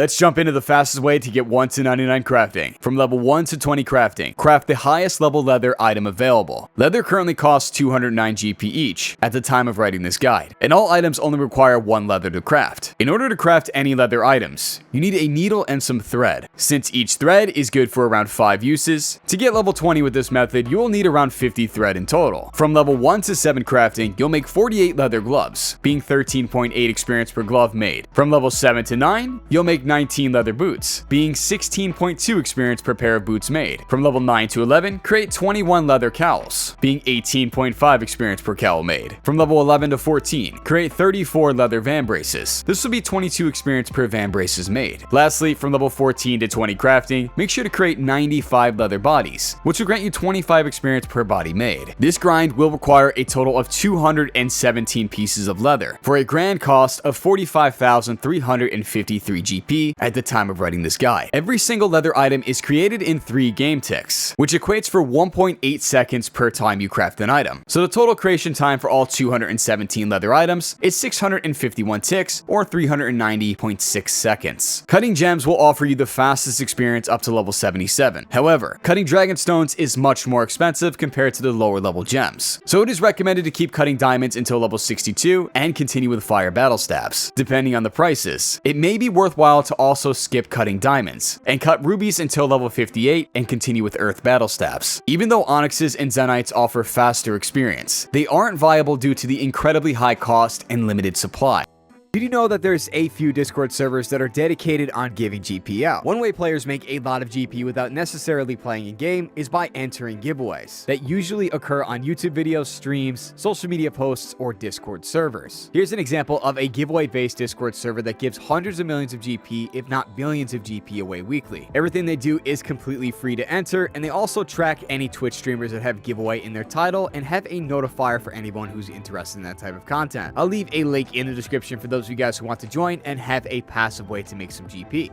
Let's jump into the fastest way to get 1 to 99 crafting. From level 1 to 20 crafting, craft the highest level leather item available. Leather currently costs 209 GP each at the time of writing this guide, and all items only require 1 leather to craft. In order to craft any leather items, you need a needle and some thread. Since each thread is good for around 5 uses, to get level 20 with this method, you will need around 50 thread in total. From level 1 to 7 crafting, you'll make 48 leather gloves, being 13.8 experience per glove made. From level 7 to 9, you'll make 19 leather boots, being 16.2 experience per pair of boots made. From level 9 to 11, create 21 leather cowls, being 18.5 experience per cowl made. From level 11 to 14, create 34 leather van braces. This will be 22 experience per van braces made. Lastly, from level 14 to 20 crafting, make sure to create 95 leather bodies, which will grant you 25 experience per body made. This grind will require a total of 217 pieces of leather, for a grand cost of 45,353 GP at the time of writing this guide. Every single leather item is created in 3 game ticks, which equates for 1.8 seconds per time you craft an item. So the total creation time for all 217 leather items is 651 ticks, or 390.6 seconds. Cutting gems will offer you the fastest experience up to level 77. However, cutting dragon stones is much more expensive compared to the lower level gems. So it is recommended to keep cutting diamonds until level 62 and continue with fire Battlestaffs. Depending on the prices, it may be worthwhile to also skip cutting diamonds and cut rubies until level 58 and continue with earth Battlestaffs. Even though onyxes and zenites offer faster experience, they aren't viable due to the incredibly high cost and limited supply. Did you know that there's a few Discord servers that are dedicated on giving GP out? One way players make a lot of GP without necessarily playing in game is by entering giveaways that usually occur on YouTube videos, streams, social media posts, or Discord servers. Here's an example of a giveaway-based Discord server that gives hundreds of millions of GP, if not billions of GP away weekly. Everything they do is completely free to enter, and they also track any Twitch streamers that have giveaway in their title and have a notifier for anyone who's interested in that type of content. I'll leave a link in the description for those of you guys who want to join and have a passive way to make some GP.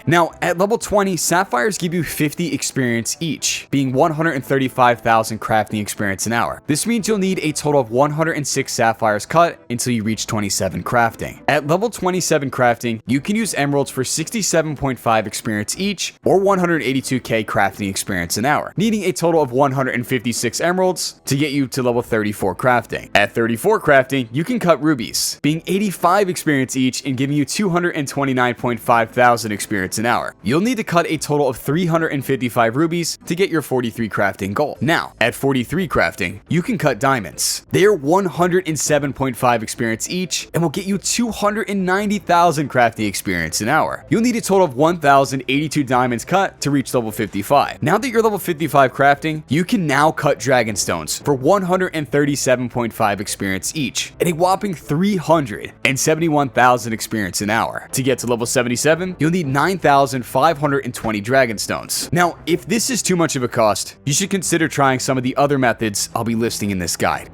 Now, at level 20, sapphires give you 50 experience each, being 135,000 crafting experience an hour. This means you'll need a total of 106 sapphires cut until you reach 27 crafting. At level 27 crafting, you can use emeralds for 67.5 experience each, or 182k crafting experience an hour, needing a total of 156 emeralds to get you to level 34 crafting. At 34 crafting, you can cut rubies, being 85 experience each and giving you 229.5 thousand experience an hour. You'll need to cut a total of 355 rubies to get your 43 crafting goal. Now, at 43 crafting, you can cut diamonds. They are 107.5 experience each and will get you 290,000 crafting experience an hour. You'll need a total of 1,082 diamonds cut to reach level 55. Now that you're level 55 crafting, you can now cut dragon stones for 137.5 experience each and a whopping 371,000 experience an hour. To get to level 77, you'll need 9,520 dragon stones. Now, if this is too much of a cost, you should consider trying some of the other methods I'll be listing in this guide.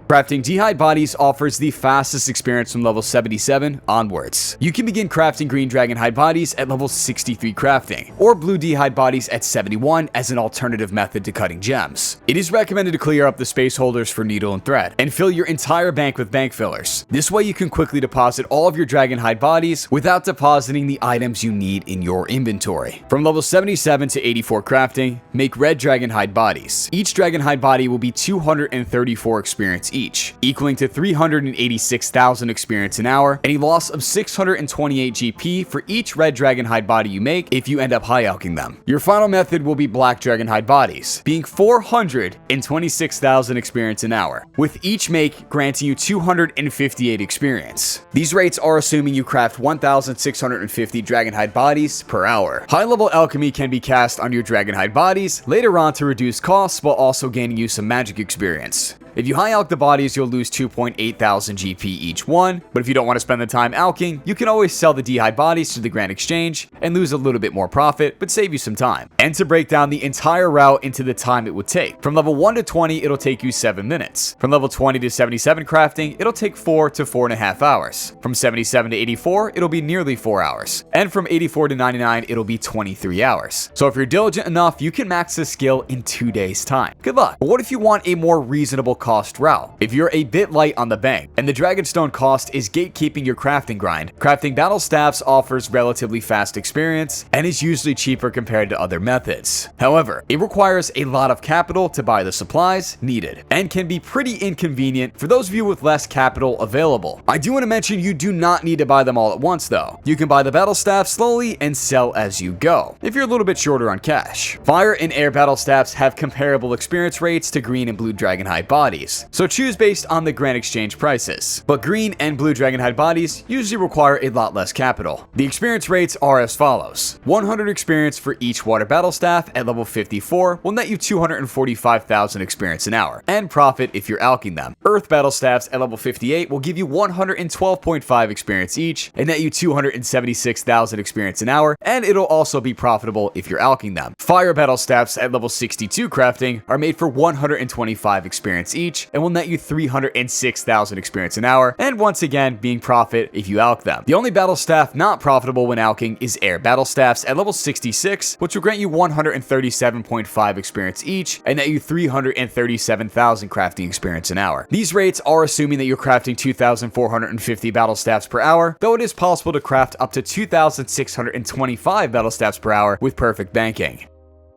Crafting Dragonhide bodies offers the fastest experience from level 77 onwards. You can begin crafting green Dragonhide bodies at level 63 crafting, or blue Dragonhide bodies at 71 as an alternative method to cutting gems. It is recommended to clear up the space holders for needle and thread, and fill your entire bank with bank fillers. This way you can quickly deposit all of your Dragonhide bodies without depositing the items you need in your inventory. From level 77 to 84 crafting, make red Dragonhide bodies. Each Dragonhide body will be 234 experience each, equaling to 386,000 experience an hour, and a loss of 628 GP for each red Dragonhide body you make if you end up high alching them. Your final method will be black Dragonhide bodies, being 426,000 experience an hour, with each make granting you 258 experience. These rates are assuming you craft 1,650 Dragonhide bodies per hour. High level alchemy can be cast on your Dragonhide bodies later on to reduce costs while also gaining you some magic experience. If you high alch the bodies, you'll lose 2.8 thousand GP each one, but if you don't want to spend the time alching, you can always sell the Dragonhide bodies to the Grand Exchange and lose a little bit more profit, but save you some time. And to break down the entire route into the time it would take. From level 1 to 20, it'll take you 7 minutes. From level 20 to 77 crafting, it'll take 4 to 4.5 hours. From 77 to 84, it'll be nearly 4 hours. And from 84 to 99, it'll be 23 hours. So if you're diligent enough, you can max this skill in 2 days' time. Good luck. But what if you want a more reasonable cost route. If you're a bit light on the bank and the Dragonstone cost is gatekeeping your crafting grind, crafting Battlestaffs offers relatively fast experience and is usually cheaper compared to other methods. However, it requires a lot of capital to buy the supplies needed and can be pretty inconvenient for those of you with less capital available. I do want to mention you do not need to buy them all at once though. You can buy the Battlestaff slowly and sell as you go if you're a little bit shorter on cash. Fire and air Battlestaffs have comparable experience rates to green and blue Dragonhide bodies, so choose based on the Grand Exchange prices. But green and blue Dragonhide bodies usually require a lot less capital. The experience rates are as follows. 100 experience for each water Battlestaff at level 54 will net you 245,000 experience an hour, and profit if you're alching them. Earth Battlestaffs at level 58 will give you 112.5 experience each and net you 276,000 experience an hour, and it'll also be profitable if you're alching them. Fire Battlestaffs at level 62 crafting are made for 125 experience each and will net you 306,000 experience an hour, and once again being profit if you alch them. The only Battlestaff not profitable when alching is air Battlestaffs at level 66, which will grant you 137.5 experience each and net you 337,000 crafting experience an hour. These rates are assuming that you're crafting 2,450 Battlestaffs per hour, though it is possible to craft up to 2,625 Battlestaffs per hour with perfect banking.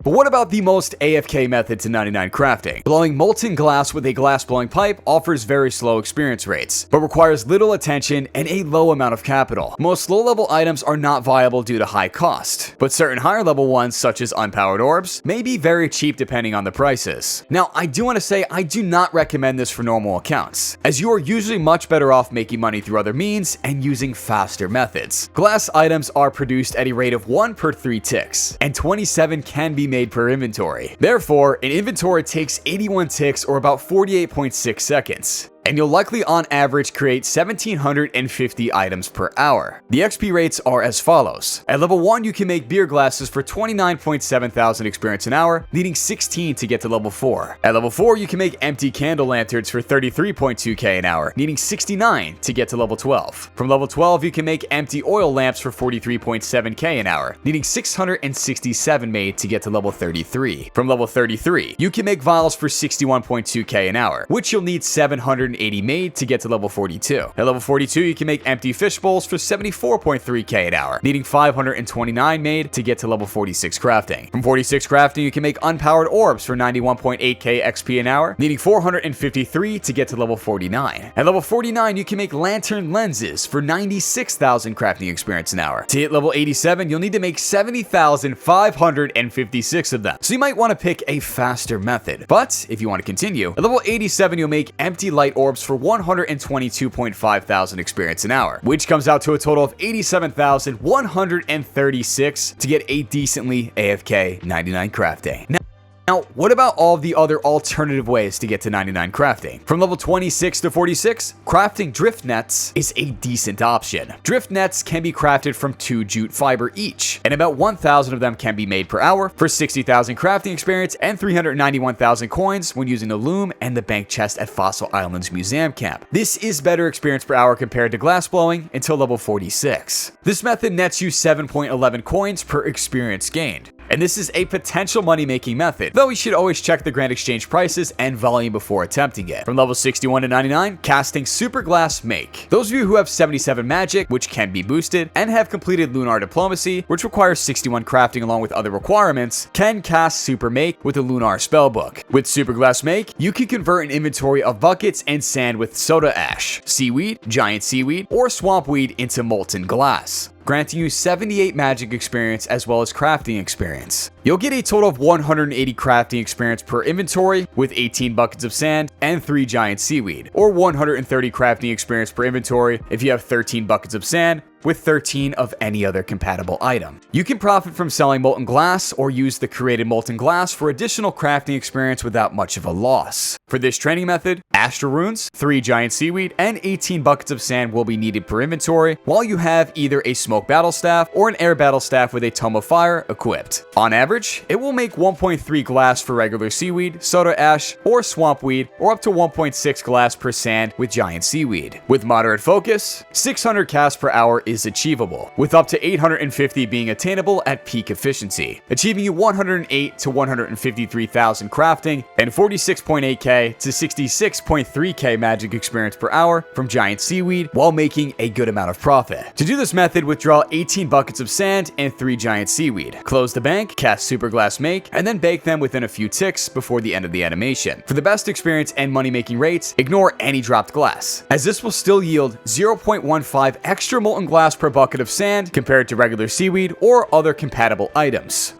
But what about the most AFK method to 99 crafting? Blowing molten glass with a glass blowing pipe offers very slow experience rates, but requires little attention and a low amount of capital. Most low level items are not viable due to high cost, but certain higher level ones such as unpowered orbs may be very cheap depending on the prices. Now, I do want to say I do not recommend this for normal accounts, as you are usually much better off making money through other means and using faster methods. Glass items are produced at a rate of 1 per 3 ticks, and 27 can be made per inventory. Therefore, an inventory takes 81 ticks or about 48.6 seconds. And you'll likely on average create 1,750 items per hour. The XP rates are as follows. At level 1, you can make beer glasses for 29.7 thousand experience an hour, needing 16 to get to level 4. At level 4, you can make empty candle lanterns for 33.2k an hour, needing 69 to get to level 12. From level 12, you can make empty oil lamps for 43.7k an hour, needing 667 made to get to level 33. From level 33, you can make vials for 61.2k an hour, which you'll need 780 made to get to level 42. At level 42, you can make empty fish bowls for 74.3k an hour, needing 529 made to get to level 46 crafting. From 46 crafting, you can make unpowered orbs for 91.8k XP an hour, needing 453 to get to level 49. At level 49, you can make lantern lenses for 96,000 crafting experience an hour. To hit level 87, you'll need to make 70,556 of them, so you might want to pick a faster method. But if you want to continue, at level 87, you'll make empty light orbs for 122.5 thousand experience an hour, which comes out to a total of 87,136 to get a decently AFK 99 crafting. Now, what about all the other alternative ways to get to 99 crafting? From level 26 to 46, crafting drift nets is a decent option. Drift nets can be crafted from 2 jute fiber each, and about 1,000 of them can be made per hour for 60,000 crafting experience and 391,000 coins when using the loom and the bank chest at Fossil Island's museum camp. This is better experience per hour compared to glass blowing until level 46. This method nets you 7.11 coins per experience gained. And this is a potential money-making method, though you should always check the Grand Exchange prices and volume before attempting it. From level 61 to 99, casting Superglass Make. Those of you who have 77 magic, which can be boosted, and have completed Lunar Diplomacy, which requires 61 crafting along with other requirements, can cast Super Make with the Lunar Spellbook. With Superglass Make, you can convert an inventory of buckets and sand with soda ash, seaweed, giant seaweed, or swamp weed into molten glass, granting you 78 magic experience as well as crafting experience. You'll get a total of 180 crafting experience per inventory with 18 buckets of sand and 3 giant seaweed, or 130 crafting experience per inventory if you have 13 buckets of sand with 13 of any other compatible item. You can profit from selling molten glass or use the created molten glass for additional crafting experience without much of a loss. For this training method, Astral Runes, 3 giant seaweed, and 18 buckets of sand will be needed per inventory, while you have either a smoke battle staff or an air battle staff with a tome of fire equipped. On average, average, it will make 1.3 glass for regular seaweed, soda ash, or swamp weed, or up to 1.6 glass per sand with giant seaweed. With moderate focus, 600 casts per hour is achievable, with up to 850 being attainable at peak efficiency, achieving you 108 to 153,000 crafting and 46.8k to 66.3k magic experience per hour from giant seaweed while making a good amount of profit. To do this method, withdraw 18 buckets of sand and 3 giant seaweed. Close the bank, cast Superglass Make, and then bake them within a few ticks before the end of the animation. For the best experience and money making rates, ignore any dropped glass, as this will still yield 0.15 extra molten glass per bucket of sand compared to regular seaweed or other compatible items.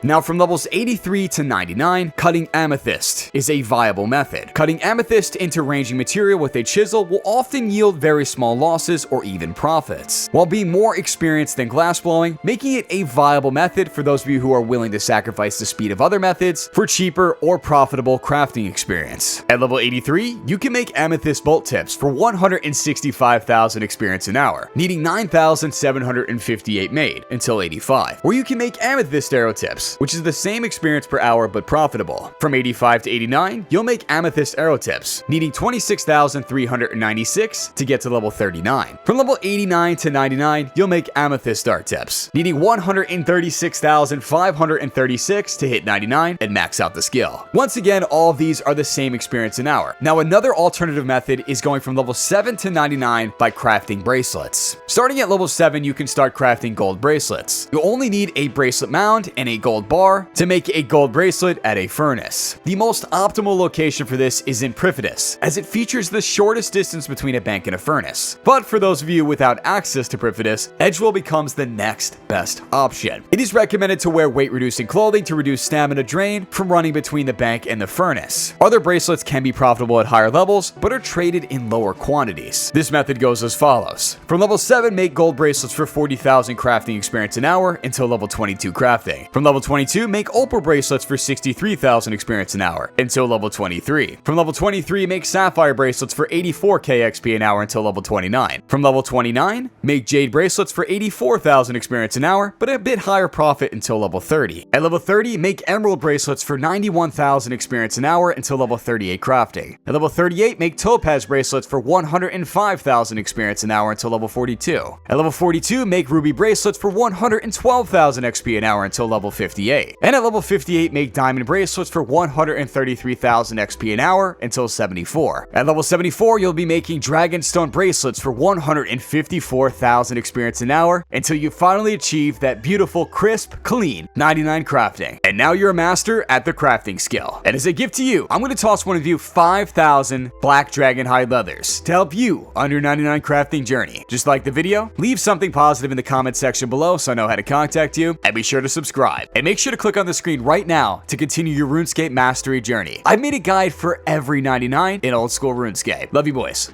Now from levels 83 to 99, cutting amethyst is a viable method. Cutting amethyst into ranging material with a chisel will often yield very small losses or even profits, while being more experienced than glassblowing, making it a viable method for those of you who are willing to sacrifice the speed of other methods for cheaper or profitable crafting experience. At level 83, you can make amethyst bolt tips for 165,000 experience an hour, needing 9,758 made until 85, or you can make amethyst arrow tips, which is the same experience per hour but profitable. From 85 to 89, you'll make amethyst arrow tips, needing 26,396 to get to level 39. From level 89 to 99, you'll make amethyst dart tips, needing 136,536 to hit 99 and max out the skill. Once again, all of these are the same experience an hour. Now another alternative method is going from level 7 to 99 by crafting bracelets. Starting at level 7, you can start crafting gold bracelets. You'll only need a bracelet mound and a gold bar to make a gold bracelet at a furnace. The most optimal location for this is in Prifidus, as it features the shortest distance between a bank and a furnace. But for those of you without access to Prifidus, Edgewell becomes the next best option. It is recommended to wear weight-reducing clothing to reduce stamina drain from running between the bank and the furnace. Other bracelets can be profitable at higher levels, but are traded in lower quantities. This method goes as follows. From level 7, make gold bracelets for 40,000 crafting experience an hour until level 22 crafting. From level 22, make opal bracelets for 63,000 experience an hour until level 23. From level 23, make sapphire bracelets for 84k XP an hour until level 29. From level 29, make jade bracelets for 84,000 experience an hour, but a bit higher profit until level 30. At level 30, make emerald bracelets for 91,000 experience an hour until level 38 crafting. At level 38, make topaz bracelets for 105,000 experience an hour until level 42. At level 42, make ruby bracelets for 112,000 XP an hour until level 58. And at level 58, make diamond bracelets for 133,000 XP an hour until 74. At level 74, you'll be making dragonstone bracelets for 154,000 experience an hour until you finally achieve that beautiful, crisp, clean 99 crafting. And now you're a master at the crafting skill. And as a gift to you, I'm going to toss one of you 5,000 black dragonhide leathers to help you on your 99 crafting journey. Just like the video, leave something positive in the comment section below so I know how to contact you, and be sure to subscribe. And make sure to click on the screen right now to continue your RuneScape mastery journey. I've made a guide for every 99 in Old School RuneScape. Love you boys.